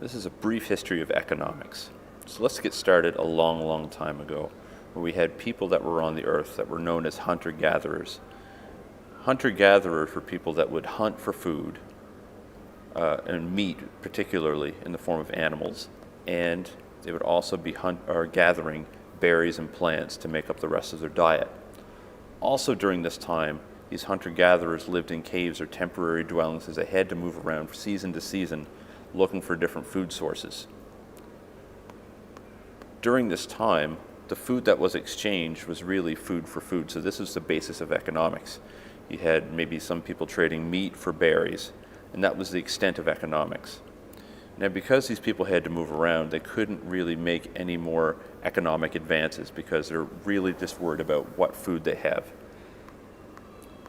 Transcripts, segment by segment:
This is a brief history of economics. So let's get started a long, long time ago, where we had people that were on the earth that were known as hunter-gatherers. Hunter-gatherers were people that would hunt for food, and meat particularly in the form of animals, and they would also be gathering berries and plants to make up the rest of their diet. Also during this time, these hunter-gatherers lived in caves or temporary dwellings as they had to move around from season to season looking for different food sources. During this time, the food that was exchanged was really food for food, so this is the basis of economics. You had maybe some people trading meat for berries, and that was the extent of economics. Now, because these people had to move around, they couldn't really make any more economic advances because they're really just worried about what food they have.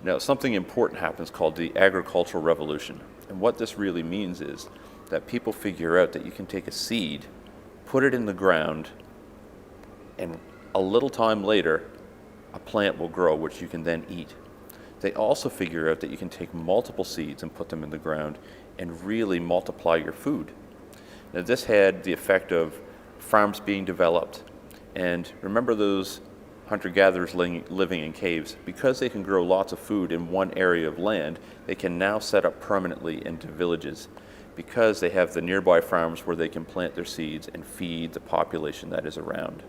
Now, something important happens called the agricultural revolution, and what this really means is that people figure out that you can take a seed, put it in the ground, and a little time later, a plant will grow, which you can then eat. They also figure out that you can take multiple seeds and put them in the ground and really multiply your food. Now, this had the effect of farms being developed, and remember those hunter-gatherers living in caves. Because they can grow lots of food in one area of land, they can now set up permanently into villages because they have the nearby farms where they can plant their seeds and feed the population that is around.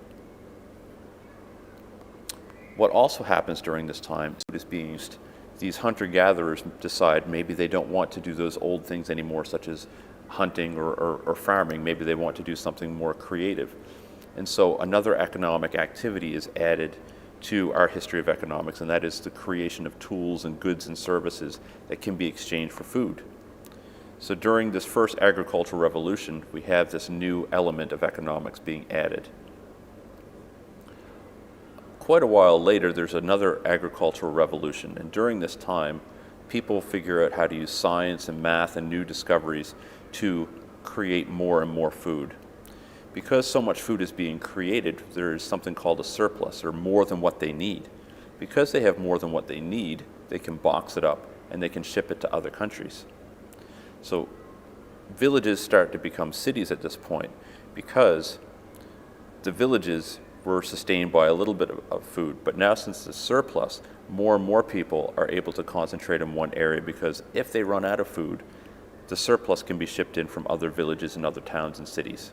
What also happens during this time is being used. These hunter-gatherers decide maybe they don't want to do those old things anymore, such as hunting or farming. Maybe they want to do something more creative. And so another economic activity is added to our history of economics, and that is the creation of tools and goods and services that can be exchanged for food. So during this first agricultural revolution, we have this new element of economics being added. Quite a while later, there's another agricultural revolution, and during this time, people figure out how to use science and math and new discoveries to create more and more food. Because so much food is being created, there is something called a surplus, or more than what they need. Because they have more than what they need, they can box it up and they can ship it to other countries. So villages start to become cities at this point because the villages were sustained by a little bit of food, but now since the surplus, more and more people are able to concentrate in one area because if they run out of food, the surplus can be shipped in from other villages and other towns and cities.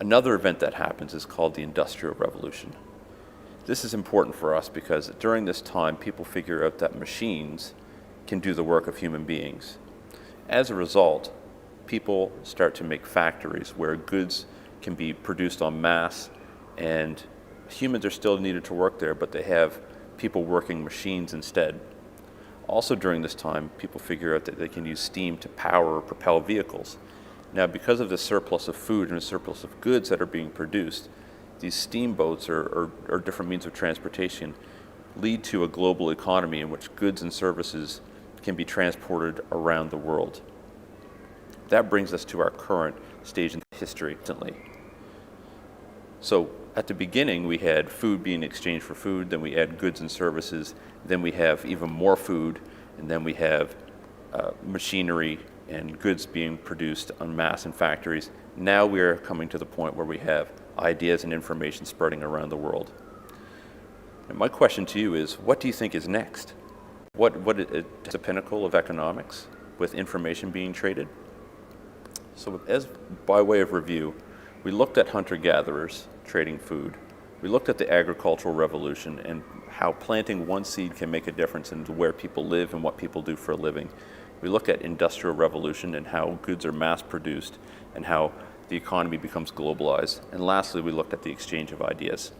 Another event that happens is called the Industrial Revolution. This is important for us because during this time, people figure out that machines can do the work of human beings. As a result, people start to make factories where goods can be produced en masse, and humans are still needed to work there, but they have people working machines instead. Also during this time, people figure out that they can use steam to power or propel vehicles. Now, because of the surplus of food and the surplus of goods that are being produced, these steamboats or different means of transportation lead to a global economy in which goods and services can be transported around the world. That brings us to our current stage in history recently. So at the beginning, we had food being exchanged for food, then we add goods and services, then we have even more food, and then we have machinery and goods being produced en masse in factories. Now we are coming to the point where we have ideas and information spreading around the world. And my question to you is, what do you think is next? What is the pinnacle of economics with information being traded? So by way of review, we looked at hunter-gatherers trading food. We looked at the agricultural revolution and how planting one seed can make a difference in where people live and what people do for a living. We looked at industrial revolution and how goods are mass-produced and how the economy becomes globalized. And lastly, we looked at the exchange of ideas.